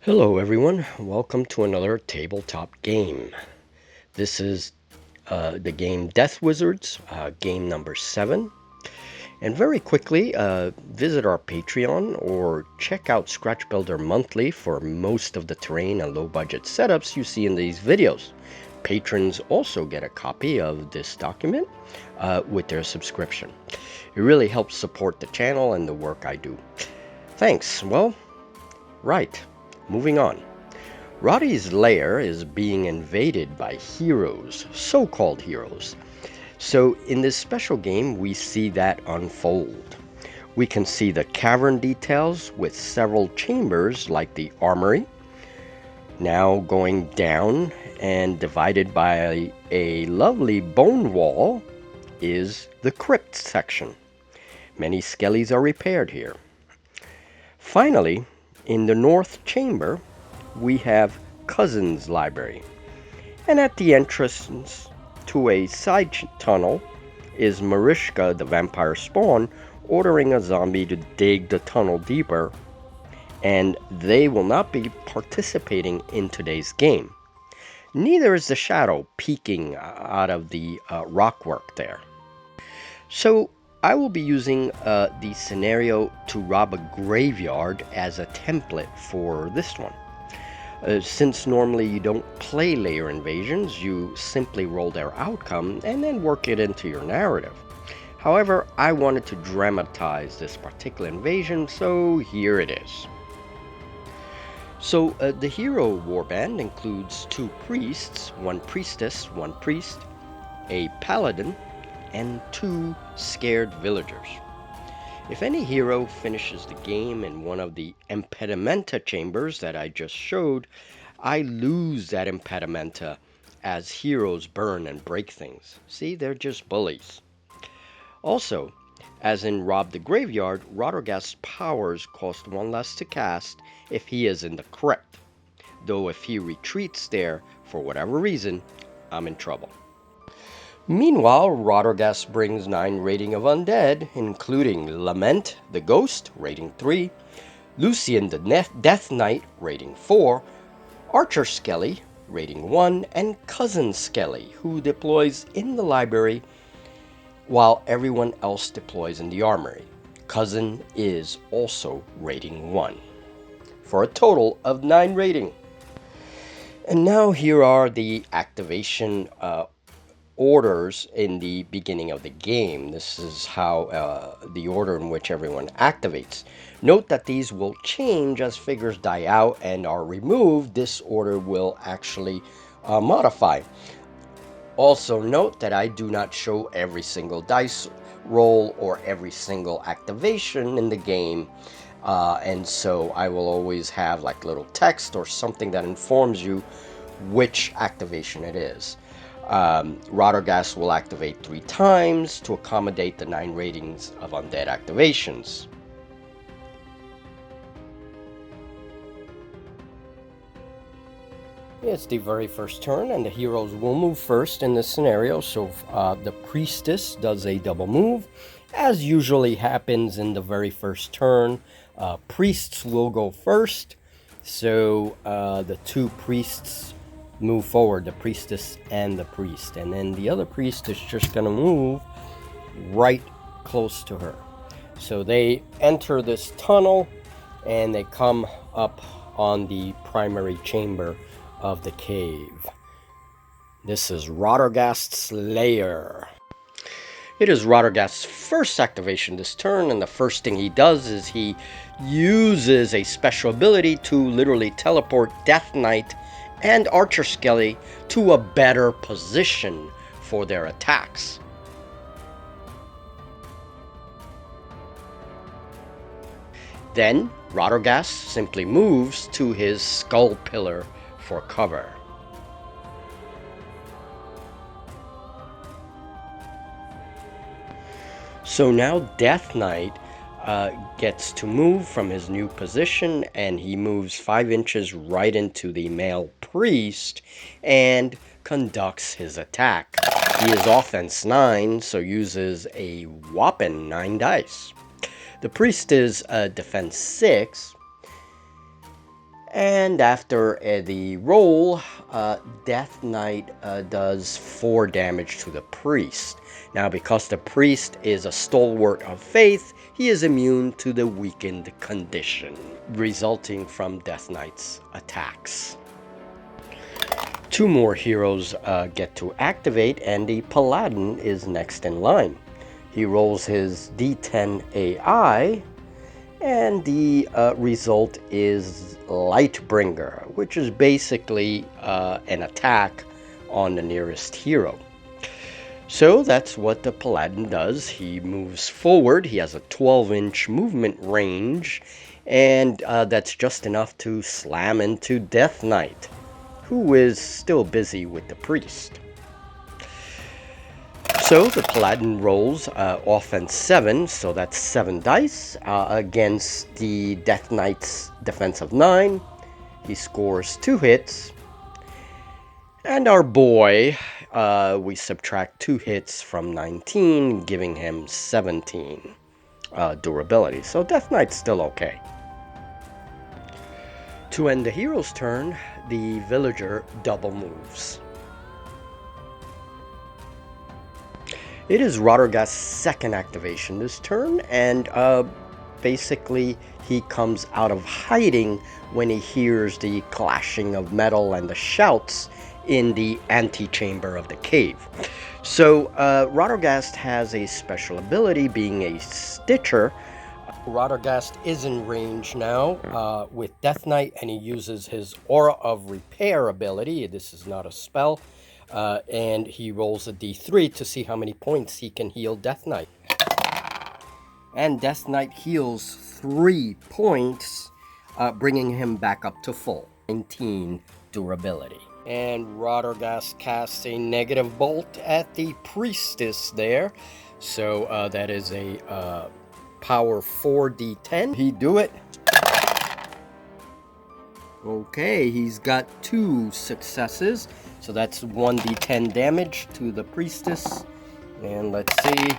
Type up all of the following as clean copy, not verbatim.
Hello everyone, welcome to another tabletop game. This is the game Death Wizards, game number 7. And very quickly, visit our Patreon or check out Scratch Builder Monthly for most of the terrain and low budget setups you see in these videos. Patrons also get a copy of this document with their subscription. It really helps support the channel and the work I do. Thanks. Well, right. Moving on. Rotterghasts Lair is being invaded by heroes, so-called heroes. So in this special game, we see that unfold. We can see the cavern details with several chambers like the armory, now going down and divided by a lovely bone wall is the crypt section. Many skellies are repaired here. Finally, in the north chamber, we have Cousin's Library. And at the entrance to a side tunnel is Marishka, the vampire spawn, ordering a zombie to dig the tunnel deeper. And they will not be participating in today's game. Neither is the shadow peeking out of the rockwork there. So I will be using the scenario to rob a graveyard as a template for this one. Since normally you don't play Lair Invasions, you simply roll their outcome and then work it into your narrative. However, I wanted to dramatize this particular invasion, so here it is. So the hero warband includes 2 priests, 1 priestess, 1 priest, a paladin, and 2 scared villagers. If any hero finishes the game in one of the impedimenta chambers that I just showed, I lose that impedimenta as heroes burn and break things. See, they're just bullies. Also, as in Rob the Graveyard, Rotterghast's powers cost 1 less to cast if he is in the crypt. Though if he retreats there for whatever reason, I'm in trouble. Meanwhile, Rotterghast brings 9 rating of undead, including Lament the Ghost, rating 3, Lucian the Death Knight, rating 4, Archer Skelly, rating 1, and Cousin Skelly, who deploys in the library while everyone else deploys in the armory. Cousin is also rating 1, for a total of 9 rating. And now here are the activation orders in the beginning of the game. This is how the order in which everyone activates. Note that these will change as figures die out and are removed. This order will actually modify. Also note that I do not show every single dice roll or every single activation in the game. And so I will always have like little text or something that informs you which activation it is. Rotterghast will activate 3 times to accommodate the 9 ratings of undead activations. It's the very first turn, and the heroes will move first in this scenario, so the priestess does a double move. As usually happens in the very first turn, priests will go first, so the 2 priests move forward, the priestess and the priest, and then the other priest is just going to move right close to her. So they enter this tunnel and they come up on the primary chamber of the cave. This is Rotterghasts Lair. It is Rotterghast's first activation this turn, and the first thing he does is he uses a special ability to literally teleport Death Knight and Archer Skelly to a better position for their attacks. Then Rotterghast simply moves to his skull pillar for cover. So now Death Knight gets to move from his new position, and he moves 5 inches right into the male priest and conducts his attack. He is offense 9, so uses a whopping 9 dice. The priest is defense 6, And after the roll, Death Knight does 4 damage to the priest. Now, because the priest is a stalwart of faith, he is immune to the weakened condition resulting from Death Knight's attacks. 2 more heroes get to activate, and the Paladin is next in line. He rolls his D10 AI, and the result is Lightbringer, which is basically an attack on the nearest hero. So that's what the Paladin does. He moves forward. He has a 12-inch movement range, and that's just enough to slam into Death Knight, who is still busy with the priest. So the Paladin rolls offense 7, so that's 7 dice against the Death Knight's defense of 9. He scores 2 hits. And our boy, we subtract 2 hits from 19, giving him 17 durability. So Death Knight's still okay. To end the hero's turn, the villager double moves. It is Rotterghast's second activation this turn, and basically he comes out of hiding when he hears the clashing of metal and the shouts in the antechamber of the cave. So Rotterghast has a special ability, being a Stitcher. Rotterghast is in range now with Death Knight, and he uses his Aura of Repair ability. This is not a spell. And he rolls a d3 to see how many points he can heal Death Knight. And Death Knight heals 3 points, bringing him back up to full 19 durability. And Rotterghast casts a negative bolt at the priestess there. So that is a power 4d10. He do it. Okay, he's got 2 successes. So that's 1d10 damage to the priestess. And let's see.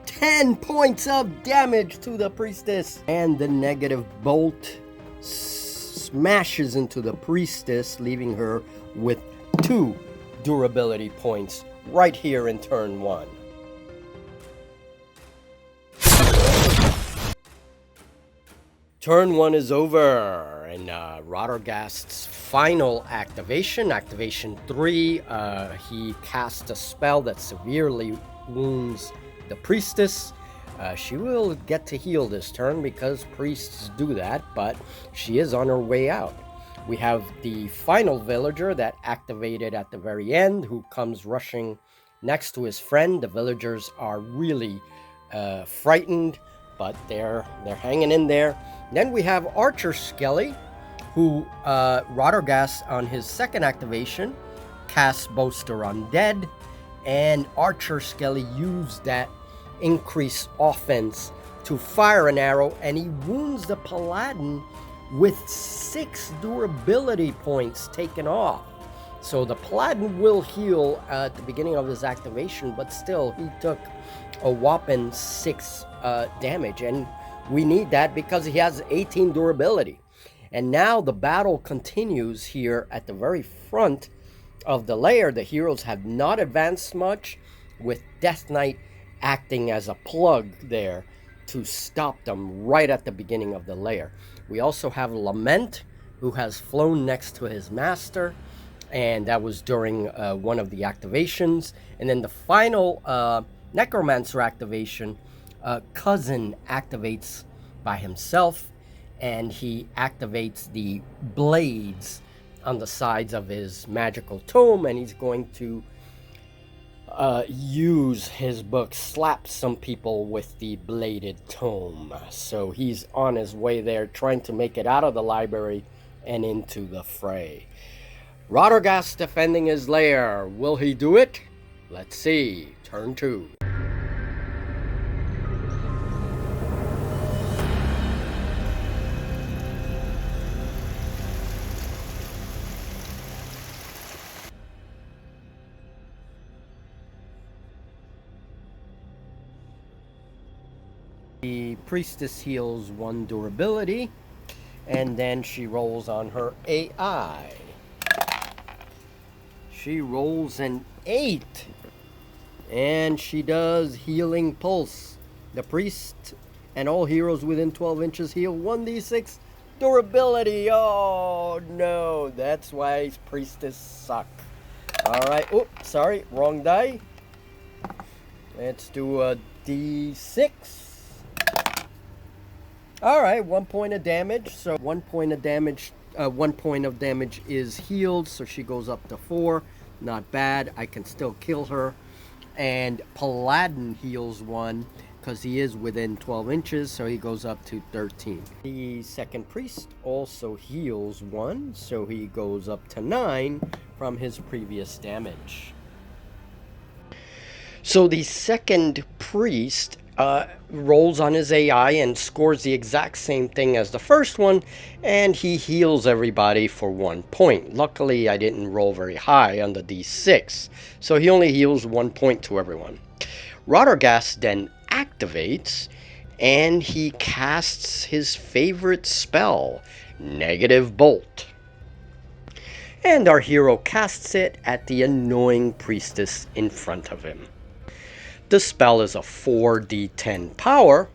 10 points of damage to the priestess. And the negative bolt smashes into the priestess, leaving her with 2 durability points right here in turn 1. Turn 1 is over, and Rotterghast's final activation, activation 3, he casts a spell that severely wounds the priestess. She will get to heal this turn because priests do that, but she is on her way out. We have the final villager that activated at the very end, who comes rushing next to his friend. The villagers are really frightened, but they're hanging in there. Then we have Archer Skelly, who Rotterghast on his second activation casts Boaster Undead, and Archer Skelly used that increased offense to fire an arrow, and he wounds the Paladin with 6 durability points taken off. So the Paladin will heal at the beginning of his activation, but still he took a whopping 6 damage, and we need that because he has 18 durability. And now the battle continues here at the very front of the lair. The heroes have not advanced much, with Death Knight acting as a plug there to stop them right at the beginning of the lair. We also have Lament, who has flown next to his master, and that was during one of the activations. And then the final Necromancer activation, Cousin activates by himself, and he activates the blades on the sides of his magical tome, and he's going to use his book, Slap Some People with the Bladed Tome. So he's on his way there, trying to make it out of the library and into the fray. Rotterghast defending his lair. Will he do it? Let's see. Turn 2. The priestess heals 1 durability, And then she rolls on her AI. She rolls an 8. And she does Healing Pulse. The priest and all heroes within 12 inches heal 1d6 durability. Oh no, that's why priestess suck. Alright, oops, sorry, wrong die. Let's do a d6. Alright, 1 point of damage. So 1 point of damage, 1 point of damage is healed, so she goes up to 4. Not bad. I can still kill her. And Paladin heals 1 because he is within 12 inches, so he goes up to 13. The second priest also heals 1, so he goes up to 9 from his previous damage. So the second priest rolls on his AI and scores the exact same thing as the first one, and he heals everybody for 1 point. Luckily, I didn't roll very high on the d6, so he only heals 1 point to everyone. Rotterghasts then activates, and he casts his favorite spell, Negative Bolt. And our hero casts it at the annoying priestess in front of him. The spell is a 4d10 power,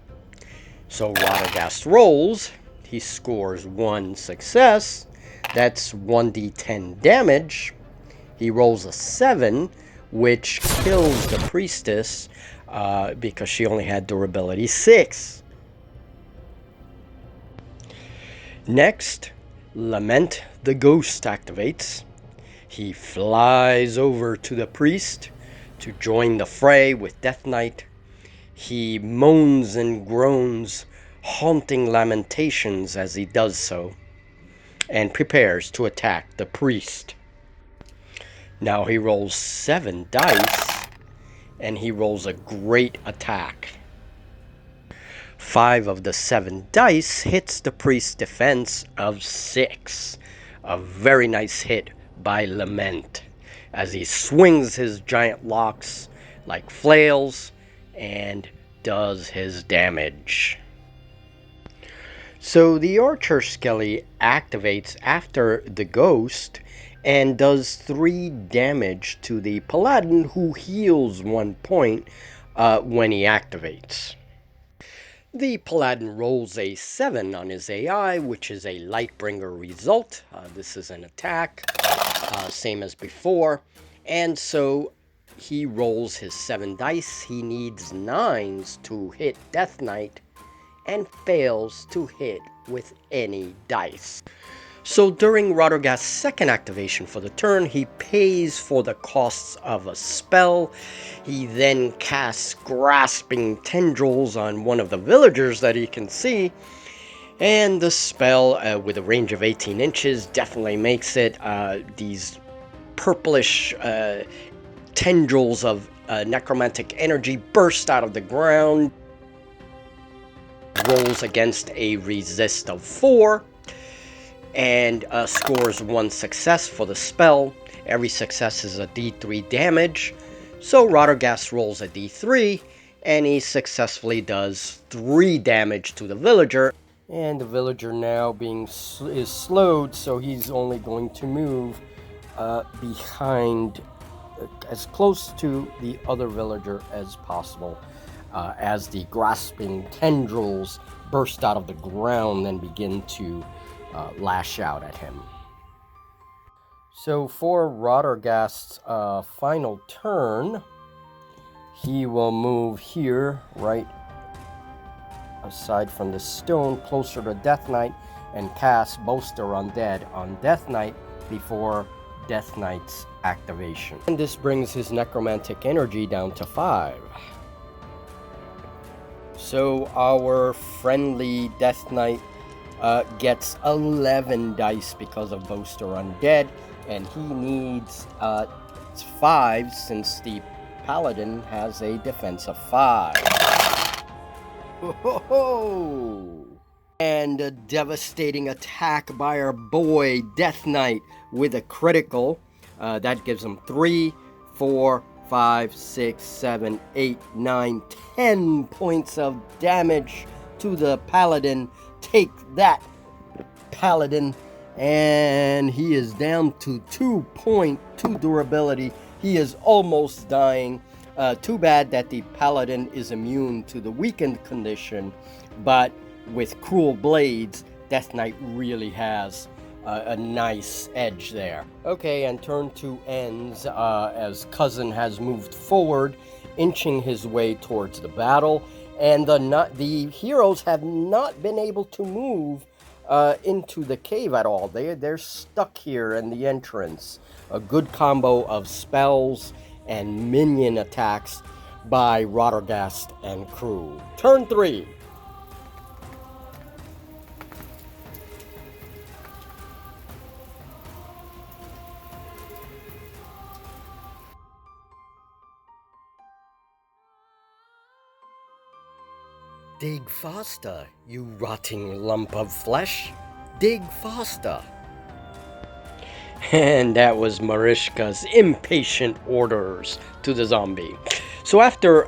so Rotterghast rolls. He scores 1 success. That's 1d10 damage. He rolls a 7, which kills the priestess because she only had durability 6. Next, Lament the Ghost activates. He flies over to the priest to join the fray with Death Knight. He moans and groans, haunting lamentations as he does so, and prepares to attack the priest. Now he rolls 7 dice, and he rolls a great attack. 5 of the 7 dice hits the priest's defense of 6. A very nice hit by Lament, as he swings his giant locks like flails and does his damage. So the Archer Skelly activates after the ghost and does 3 damage to the Paladin, who heals 1 point when he activates. The Paladin rolls a 7 on his AI, which is a Lightbringer result. This is an attack, same as before. And so he rolls his 7 dice. He needs 9s to hit Death Knight and fails to hit with any dice. So during Rotterghast's second activation for the turn, he pays for the costs of a spell. He then casts Grasping Tendrils on one of the villagers that he can see. And the spell, with a range of 18 inches, definitely makes it. These purplish tendrils of necromantic energy burst out of the ground. Rolls against a resist of 4. And scores 1 success for the spell. Every success is a d3 damage. So Rotterghast rolls a d3, and he successfully does 3 damage to the villager. And the villager now is slowed, so he's only going to move behind, as close to the other villager as possible, as the grasping tendrils burst out of the ground and begin to lash out at him. So for Rotterghast's final turn, he will move here, right aside from the stone, closer to Death Knight, and cast Bolster Undead on Death Knight before Death Knight's activation. And this brings his necromantic energy down to 5. So our friendly Death Knight gets 11 dice because of Bolster Undead, and he needs 5 since the Paladin has a defense of 5. Ho-ho-ho! And a devastating attack by our boy Death Knight with a critical. That gives him 3, 4, 5, 6, 7, 8, 9, 10 points of damage to the Paladin. Take that, paladin, and he is down to 2.2 durability. He is almost dying. Too bad that the paladin is immune to the weakened condition, but with cruel blades, Death Knight really has a nice edge there. Okay, and turn 2 ends as Cousin has moved forward, inching his way towards the battle, and the heroes have not been able to move into the cave at all. They're stuck here in the entrance. A good combo of spells and minion attacks by Rotterghast and crew. Turn 3. Dig faster, you rotting lump of flesh. Dig faster. And that was Marishka's impatient orders to the zombie. So after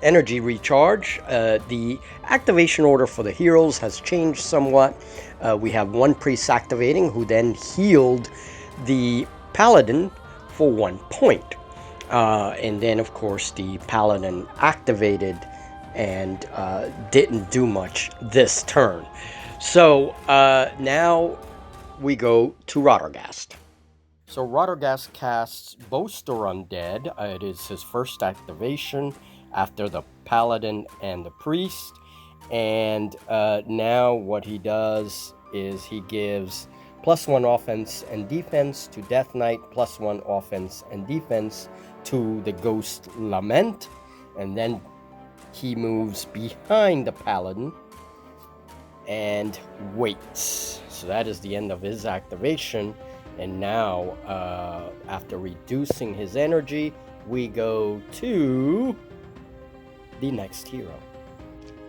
energy recharge, the activation order for the heroes has changed somewhat. We have one priest activating, who then healed the paladin for 1 point. And then, of course, the paladin activated and didn't do much this turn. So now we go to Rotterghast. So Rotterghast casts Boaster Undead. It is his first activation after the paladin and the priest. And now what he does is he gives +1 offense and defense to Death Knight, +1 offense and defense to the Ghost Lament, and then he moves behind the paladin and waits. So that is the end of his activation. And now, after reducing his energy, we go to the next hero.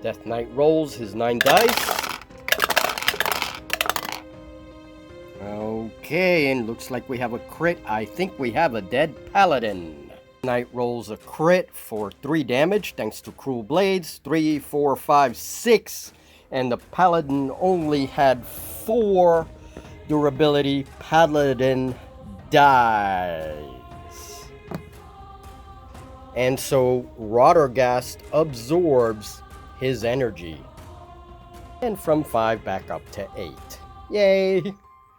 Death Knight rolls his 9 dice. Okay, and looks like we have a crit. I think we have a dead paladin. Knight rolls a crit for 3 damage thanks to cruel blades. 3, 4, 5, 6. And the paladin only had 4 durability. Paladin dies. And so Rotterghast absorbs his energy. And from 5 back up to 8. Yay!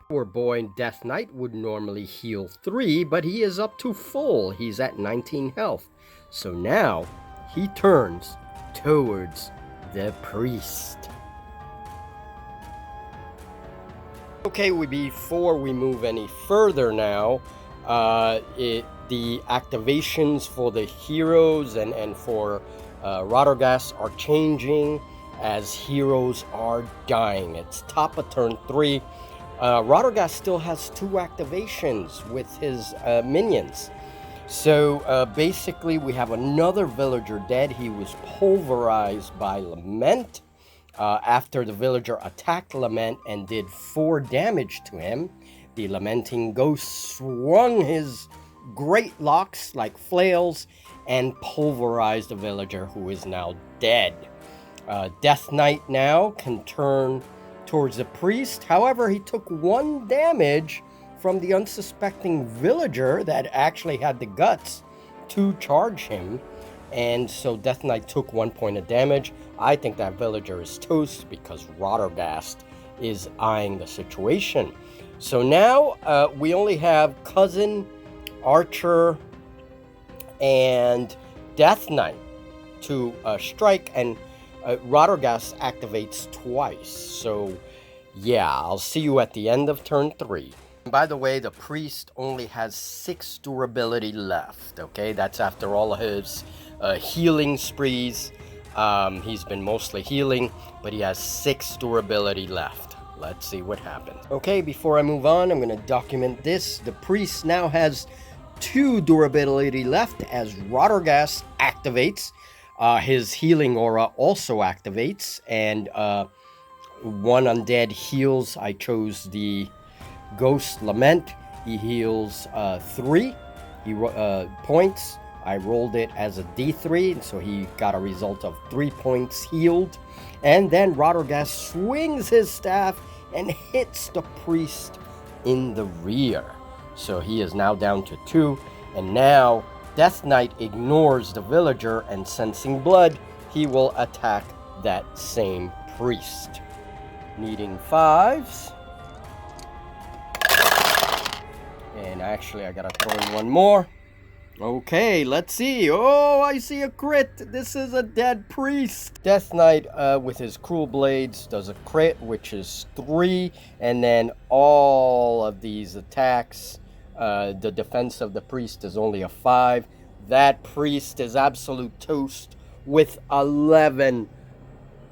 Poor boy Death Knight would normally heal 3, but he is up to full. He's at 19 health. So now he turns towards the priest. Okay, before we move any further now, the activations for the heroes and for Rotterghast are changing as heroes are dying. It's top of turn 3. Rotterghast still has 2 activations with his minions. So basically we have another villager dead. He was pulverized by Lament after the villager attacked Lament and did 4 damage to him. The lamenting ghost swung his great locks like flails and pulverized the villager, who is now dead. Death Knight now can turn towards the priest. However, he took 1 damage from the unsuspecting villager that actually had the guts to charge him. And so Death Knight took 1 point of damage. I think that villager is toast because Rotterghast is eyeing the situation. So now we only have Cousin, Archer, and Death Knight to strike, and Rotterghast activates twice. So yeah, I'll see you at the end of turn 3. By the way, the priest only has 6 durability left. Okay, that's after all of his healing sprees. He's been mostly healing, but he has 6 durability left. Let's see what happens. Okay, before I move on, I'm going to document this. The priest now has 2 durability left as Rotterghast activates. His healing aura also activates, and 1 undead heals. I chose the Ghost Lament. He heals 3 points. I rolled it as a D3, so he got a result of 3 points healed. And then Rotterghast swings his staff and hits the priest in the rear. So he is now down to 2, and now Death Knight ignores the villager, and sensing blood, he will attack that same priest. Needing 5s. And actually, I gotta throw in one more. Okay, let's see. Oh, I see a crit. This is a dead priest. Death Knight, with his cruel blades, does a crit, which is 3. And then all of these attacks, the defense of the priest is only a 5. That priest is absolute toast with 11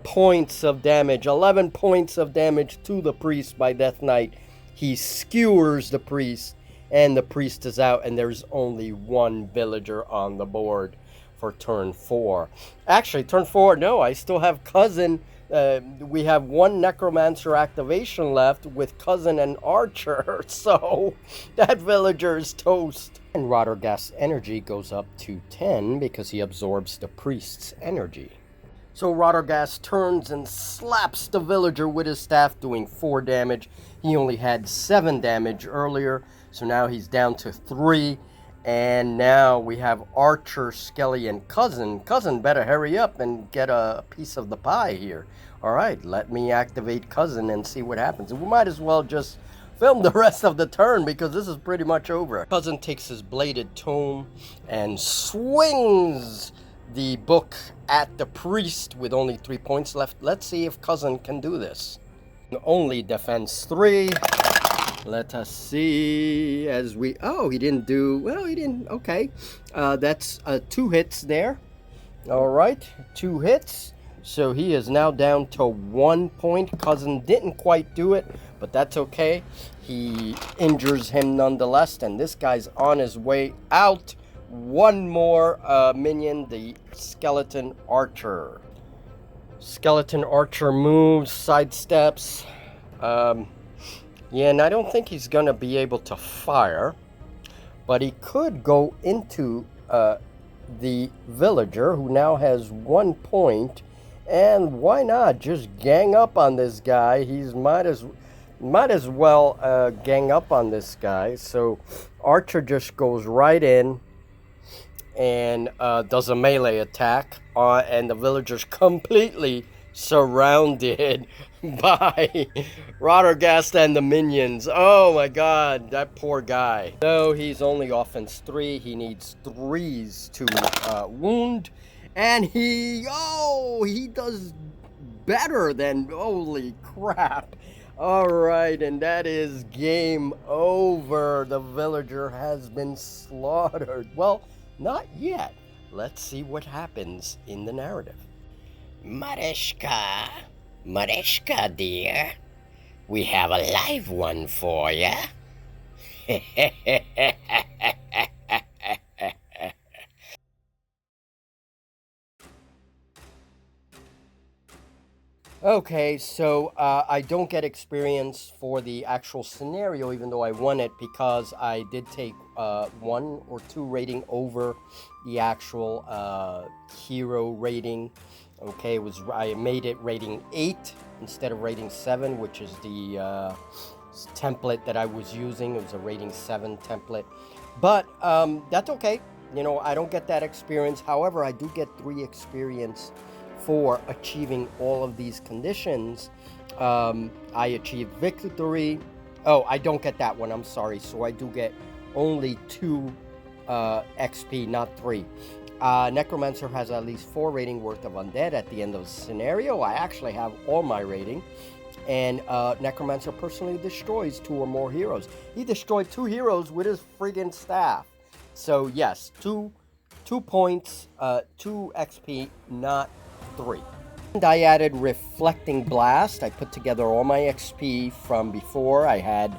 points of damage. 11 points of damage to the priest by Death Knight. He skewers the priest, and the priest is out, and there's only one villager on the board for turn 4. Actually, turn 4, no, I still have Cousin. We have one Necromancer activation left with Cousin and Archer, so that villager is toast. And Rotterghasts' energy goes up to 10 because he absorbs the priest's energy. So Rotterghast turns and slaps the villager with his staff, doing 4 damage. He only had 7 damage earlier, so now he's down to 3. And now we have Archer, Skelly, and Cousin. Cousin better hurry up and get a piece of the pie here. Alright, let me activate Cousin and see what happens. And we might as well just film the rest of the turn because this is pretty much over. Cousin takes his bladed tome and swings the book at the priest with only 3 points left. Let's see if Cousin can do this. Only defense 3. Let us see as we... Oh, he didn't do... Well, he didn't... Okay. That's 2 hits there. Alright, 2 hits. So he is now down to 1 point. Cousin didn't quite do it, but that's okay. He injures him nonetheless, and this guy's on his way out. One more minion, the Skeleton Archer. Skeleton Archer moves, sidesteps. Yeah, and I don't think he's going to be able to fire. But he could go into the villager, who now has 1 point. And why not just gang up on this guy? He's might as well gang up on this guy. So Archer just goes right in and does a melee attack, and the villager's completely surrounded by Rotterghast and the minions. Oh my god, that poor guy. No, he's only offense 3. He needs 3s to wound, and he does better than... Holy crap. Alright, and that is game over. The villager has been slaughtered. Well, not yet. Let's see what happens in the narrative. Marishka, dear, we have a live one for ya. Okay, so I don't get experience for the actual scenario, even though I won it, because I did take 1 or 2 rating over the actual hero rating. Okay, I made it rating 8 instead of rating 7, which is the template that I was using. It was a rating 7 template, but that's okay. You know, I don't get that experience. However, I do get 3 experience for achieving all of these conditions. I achieved victory. Oh, I don't get that one, I'm sorry. So I do get only 2 XP, not 3. Necromancer has at least 4 rating worth of undead at the end of the scenario. I actually have all my rating. And Necromancer personally destroys 2 or more heroes. He destroyed 2 heroes with his friggin' staff. So yes, 2 points, 2 XP, not 3. And I added Reflecting Blast. I put together all my XP from before. I had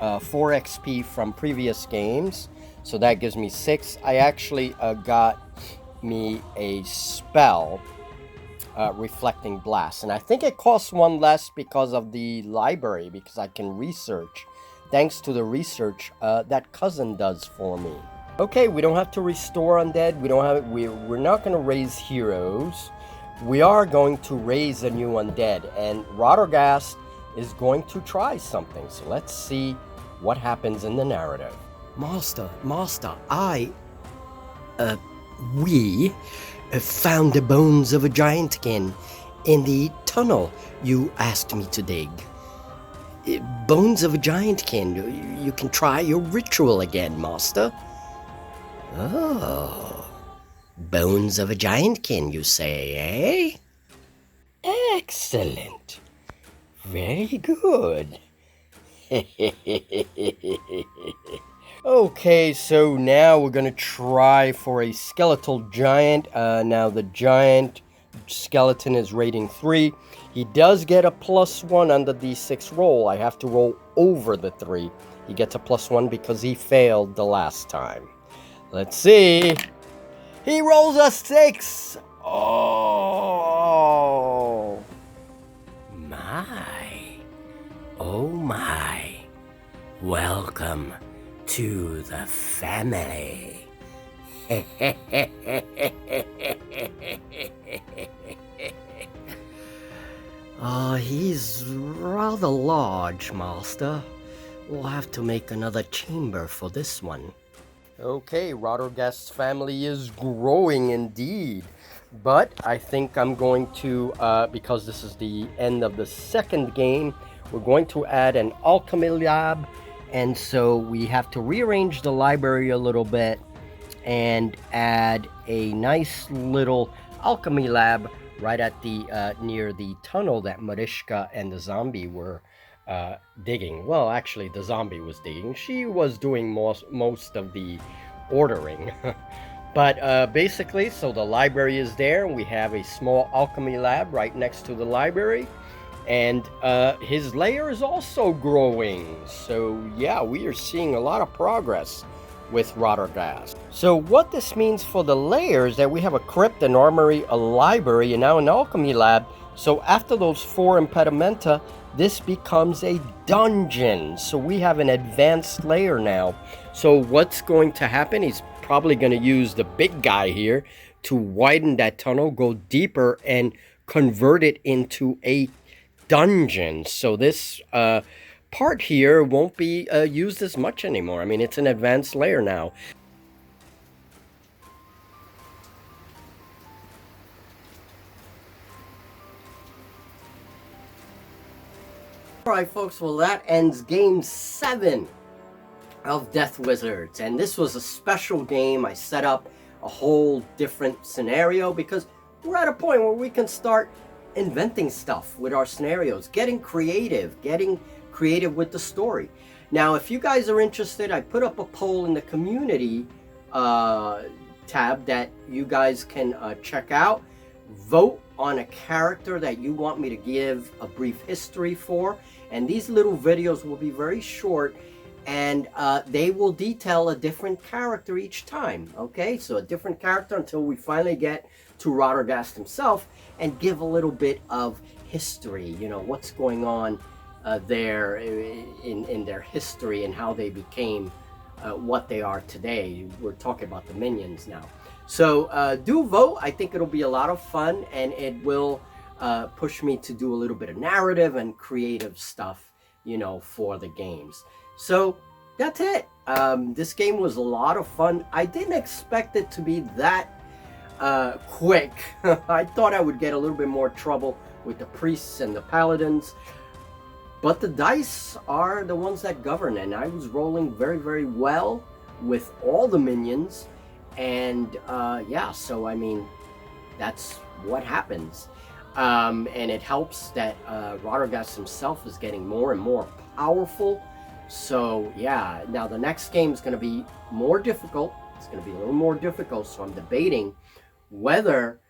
4 XP from previous games, so that gives me 6. I actually got me a spell, Reflecting Blast, and I think it costs 1 less because of the library, because I can research, thanks to the research that Cousin does for me. Okay, we don't have to restore undead. We're not going to raise heroes. We are going to raise a new undead, and Rotterghast is going to try something. So let's see what happens in the narrative. Master, we found the bones of a giantkin in the tunnel you asked me to dig. Bones of a giantkin. You can try your ritual again, Master. Oh, bones of a giantkin, you say, eh? Excellent. Very good. Okay, so now we're gonna try for a skeletal giant. Now the giant skeleton is rating 3. He does get a +1 on the d6 roll. I have to roll over the 3. He gets a +1 because he failed the last time. Let's see. He rolls a 6. Oh my. Oh my. Welcome to the family. He's rather large, Master. We'll have to make another chamber for this one. Okay, Rotterghasts family is growing indeed. But I think I'm going to, because this is the end of the second game, we're going to add an alchemy lab. And so we have to rearrange the library a little bit and add a nice little alchemy lab right at the near the tunnel that Mariska and the zombie were digging. Well, actually, the zombie was digging. She was doing most of the ordering. But basically, so the library is there, and we have a small alchemy lab right next to the library. And his lair is also growing. So yeah, we are seeing a lot of progress with Rotterghast. So what this means for the lair is that we have a crypt, an armory, a library, and now an alchemy lab. So after those 4 impedimenta, this becomes a dungeon. So we have an advanced lair now. So what's going to happen? He's probably going to use the big guy here to widen that tunnel, go deeper, and convert it into a dungeon. So this part here won't be used as much anymore. I mean, it's an advanced lair now. Alright folks, well that ends game 7 of Death Wizards, and this was a special game. I set up a whole different scenario because we're at a point where we can start inventing stuff with our scenarios, getting creative with the story. Now, if you guys are interested, I put up a poll in the community tab that you guys can check out. Vote on a character that you want me to give a brief history for, and these little videos will be very short, and they will detail a different character each time. Okay, so a different character until we finally get to Rotterghast himself and give a little bit of history, you know, what's going on there in their history and how they became what they are today. We're talking about the minions now. So do vote. I think it'll be a lot of fun, and it will push me to do a little bit of narrative and creative stuff, you know, for the games. So that's it. This game was a lot of fun. I didn't expect it to be that quick. I thought I would get a little bit more trouble with the priests and the paladins, but the dice are the ones that govern, and I was rolling very, very well with all the minions, and yeah, so I mean, that's what happens. And it helps that Rotterghast himself is getting more and more powerful. So yeah, now the next game is going to be more difficult. It's going to be a little more difficult, so I'm debating whether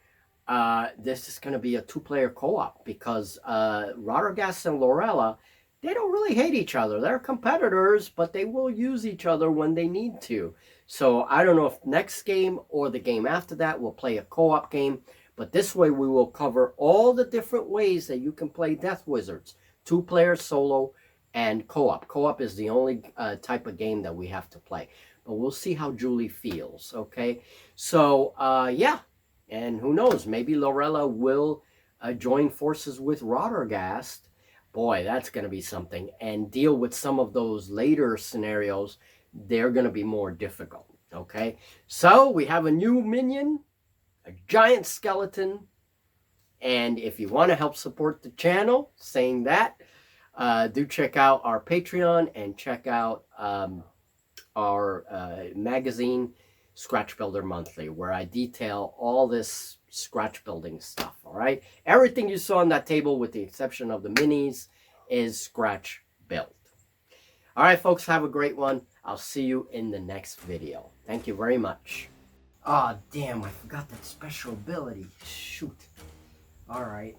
this is going to be a 2-player co-op, because Rotterghast and Lorella, they don't really hate each other. They're competitors, but they will use each other when they need to. So I don't know if next game or the game after that we'll play a co-op game, but this way we will cover all the different ways that you can play Death Wizards. 2-player, solo, and co-op. Co-op is the only type of game that we have to play. But we'll see how Julie feels, okay? So, yeah. And who knows, maybe Lorella will join forces with Rotterghast. boy, that's going to be something. And deal with some of those later scenarios, they're going to be more difficult. Okay, so we have a new minion, a giant skeleton. And if you want to help support the channel, saying that, do check out our Patreon and check out our magazine, Scratch Builder Monthly, where I detail all this scratch building stuff. All right, everything you saw on that table, with the exception of the minis, is scratch built. All right, folks, have a great one. I'll see you in the next video. Thank you very much. Ah, oh, damn, I forgot that special ability. Shoot. All right.